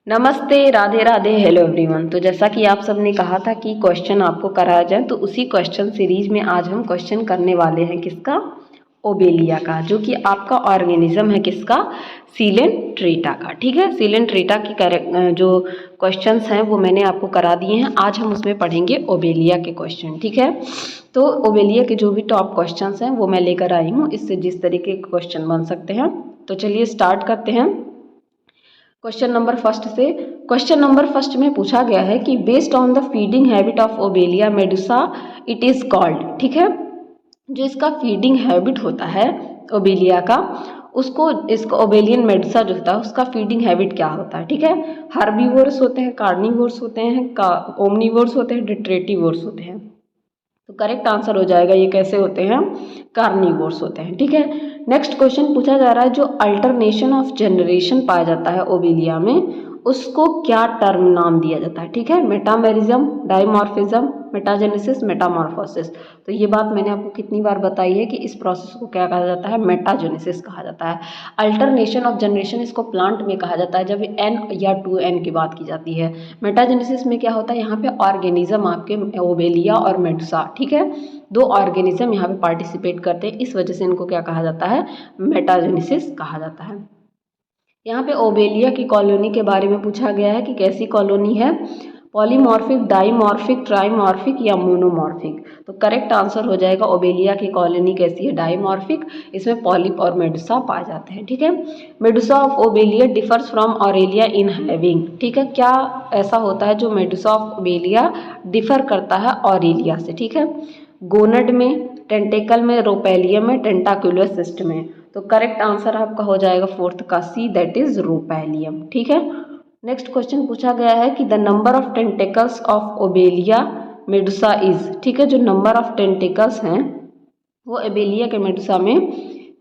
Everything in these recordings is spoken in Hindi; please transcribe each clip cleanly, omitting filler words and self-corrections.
नमस्ते, राधे राधे, हेलो एवरीवन। तो जैसा कि आप सब ने कहा था कि क्वेश्चन आपको कराया जाए, तो उसी क्वेश्चन सीरीज में आज हम क्वेश्चन करने वाले हैं किसका, ओबेलिया का, जो कि आपका ऑर्गेनिज्म है किसका, सीलेंट्रेटा का। ठीक है, सीलेंट्रेटा की जो क्वेश्चंस हैं वो मैंने आपको करा दिए हैं। आज हम उसमें पढ़ेंगे ओबेलिया के क्वेश्चन। ठीक है, तो ओबेलिया के जो भी टॉप क्वेश्चंस हैं वो मैं लेकर आई हूँ, इससे जिस तरीके के क्वेश्चन बन सकते हैं। तो चलिए स्टार्ट करते हैं क्वेश्चन नंबर फर्स्ट से। क्वेश्चन नंबर फर्स्ट में पूछा गया है कि based on the feeding habit of Obelia Medusa it is called. ठीक है, जो इसका फीडिंग हैबिट होता है ओबेलिया का, उसको इसका ओबेलियन मेडुसा जो होता है उसका फीडिंग हैबिट क्या होता है। ठीक है, हर्बीवोर्स होते हैं, कार्निवोर्स होते हैं, ओमनिवोर्स होते हैं, डिट्रेटिवोर्स होते हैं। तो करेक्ट आंसर हो जाएगा ये कैसे होते हैं, कार्निवोर्स होते हैं। ठीक है, नेक्स्ट क्वेश्चन पूछा जा रहा है जो अल्टरनेशन ऑफ जनरेशन पाया जाता है ओबेलिया में, उसको क्या टर्म नाम दिया जाता है। ठीक है, मेटामेरिज्म, डाइमॉर्फिज्म, मेटाजेनेसिस, मेटामॉर्फोसिस। तो ये बात मैंने आपको कितनी बार बताई है कि इस प्रोसेस को क्या कहा जाता है, मेटाजेनेसिस कहा जाता है। अल्टरनेशन ऑफ जनरेशन इसको प्लांट में कहा जाता है जब एन या 2n की बात की जाती है। मेटाजेनेसिस में क्या होता है, यहाँ पे ऑर्गेनिज्म आपके ओबेलिया और मेडुसा, ठीक है, दो ऑर्गेनिज्म यहाँ पे पार्टिसिपेट करते हैं, इस वजह से इनको क्या कहा जाता है, मेटाजेनेसिस कहा जाता है। यहाँ पे ओबेलिया की कॉलोनी के बारे में पूछा गया है कि कैसी कॉलोनी है, पॉलीमॉर्फिक, डाइमॉर्फिक, ट्राइमॉर्फिक या मोनोमॉर्फिक। तो करेक्ट आंसर हो जाएगा ओबेलिया की कॉलोनी कैसी है, डाइमॉर्फिक। इसमें पॉलिप और मेडुसा पाए जाते हैं। ठीक है, Medusa of Obelia differs from Aurelia in having. ठीक है, क्या ऐसा होता है जो मेडुसा ऑफ ओबेलिया डिफर करता है ऑरेलिया से। ठीक है, गोनड में, टेंटेकल में, रोपेलियम में, टेंटाकुलर सिस्ट में। तो करेक्ट आंसर आपका हो जाएगा फोर्थ का सी, दैट इज रोपेलियम। ठीक है, नेक्स्ट क्वेश्चन पूछा गया है कि the number of tentacles of Obelia Medusa is. ठीक है, जो नंबर ऑफ टेंटेकल्स हैं वो ओबेलिया के मेडुसा में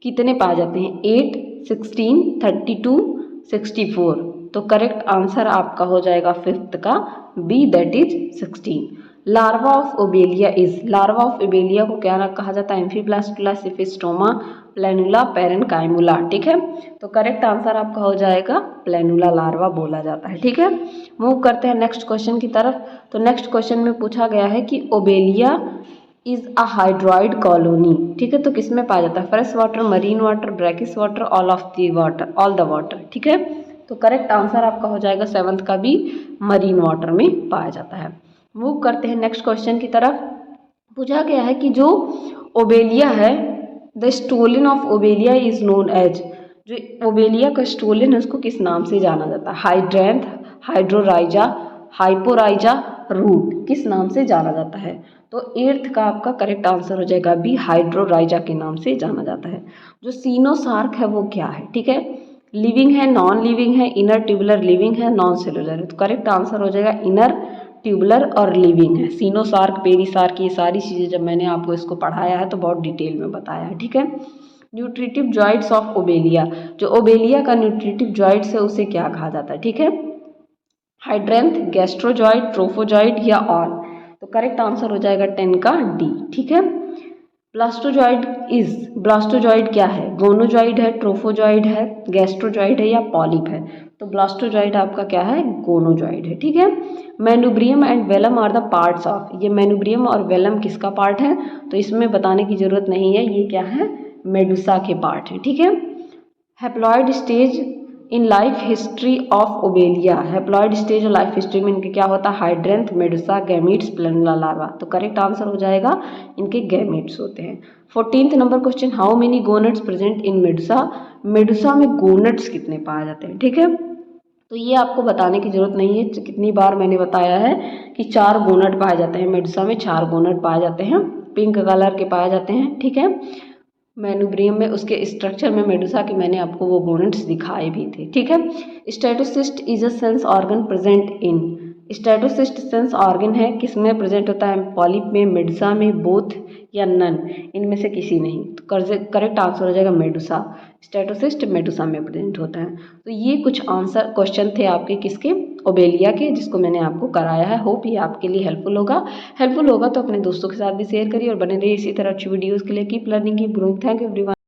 कितने पाए जाते हैं, 8, 16, 32, 64। तो करेक्ट आंसर आपका हो जाएगा फिफ्थ का B, that is 16। Larva of Obelia is, larva of Obelia को क्या कहा जाता है, एम्फीब्लास्टुला, सिफिस्टोमा, प्लेनुला, पेरेनकाइमुला। ठीक है, तो करेक्ट आंसर आपका हो जाएगा प्लेनुला लार्वा बोला जाता है। ठीक है, मूव करते हैं नेक्स्ट क्वेश्चन की तरफ। तो नेक्स्ट क्वेश्चन में पूछा गया है कि Obelia is a hydroid colony. ठीक है, तो किस में पाया जाता है, fresh water, marine water, brackish water, all of the water, all the water. ठीक है, तो करेक्ट आंसर आपका हो जाएगा सेवंथ का भी, मरीन वाटर में पाया जाता है। मूव करते हैं नेक्स्ट क्वेश्चन की तरफ। पूछा गया है कि जो ओबेलिया है, the stolon of Obelia is known as, जो ओबेलिया का स्टोलिन है उसको किस नाम से जाना जाता है, हाइड्रेंथ, हाइड्रोराइजा, हाइपोराइजा, रूट, किस नाम से जाना जाता है। तो एट्थ का आपका करेक्ट आंसर हो जाएगा बी, हाइड्रोराइजा के नाम से जाना जाता है। जो सीनोसार्क है वो क्या है, ठीक है, लिविंग है, नॉन लिविंग है, इनर ट्यूबुलर लिविंग है, नॉन सेलुलर है। तो करेक्ट आंसर हो जाएगा इनर ट्यूबुलर और लिविंग है। सीनोसार्क, पेरिसार्क, ये सारी चीज़ें जब मैंने आपको इसको पढ़ाया है तो बहुत डिटेल में बताया है। ठीक है, न्यूट्रिटिव जॉइंट्स ऑफ ओबेलिया, जो ओबेलिया का न्यूट्रिटिव जॉइंट्स है उसे क्या कहा जाता है। ठीक है, हाइड्रेंथ, गैस्ट्रोजॉइड, ट्रोफोजॉइड या ऑल। तो करेक्ट आंसर हो जाएगा 10 का डी। ठीक है, ब्लास्टोजॉइड इज, ब्लास्टोजॉइड क्या है, गोनोजॉइड है, ट्रोफोजॉइड है, गैस्ट्रोजॉइड है या पॉलिप है। तो ब्लास्टोजॉइड आपका क्या है, गोनोजॉइड है। ठीक है, manubrium and velum are the parts of, ये मेनुब्रियम और वेलम किसका पार्ट है, तो इसमें बताने की जरूरत नहीं है, ये क्या है, मेडुसा के पार्ट है। ठीक है, haploid stage in life history of Obelia, haploid stage और लाइफ हिस्ट्री में इनके क्या होता है, हाइड्रेंथ, मेडुसा, गैमीट्स, प्लेनुला लार्वा। तो करेक्ट आंसर हो जाएगा इनके गैमीट्स होते हैं। 14th number question, how many gonads present in Medusa, Medusa में गोनेट्स कितने पाए जाते हैं। ठीक है, तो ये आपको बताने की जरूरत नहीं है, कितनी बार मैंने बताया है कि 4 गोनेट पाए जाते हैं मेडुसा में, 4 गोनेट पाए जाते हैं, पिंक कलर के पाए जाते हैं। ठीक है, मेनुब्रियम में उसके स्ट्रक्चर में मेडुसा के मैंने आपको वो गोनेट्स दिखाए भी थे। ठीक है, statocyst is a sense organ present in, statocyst sense organ है, किस में प्रेजेंट होता है, पॉलिप में, मेडुसा में, बोथ या नन, इनमें से किसी नहीं। तो करेक्ट आंसर हो जाएगा मेडुसा, स्टेटोसिस्ट मेडुसा में प्रेजेंट होता है। तो ये कुछ आंसर क्वेश्चन थे आपके किसके, ओबेलिया के, जिसको मैंने आपको कराया है। होप ये आपके लिए हेल्पफुल होगा तो अपने दोस्तों के साथ भी शेयर करिए और बने रहिए इसी तरह अच्छी वीडियोज़ के लिए। Keep learning, keep growing. Thank you everyone.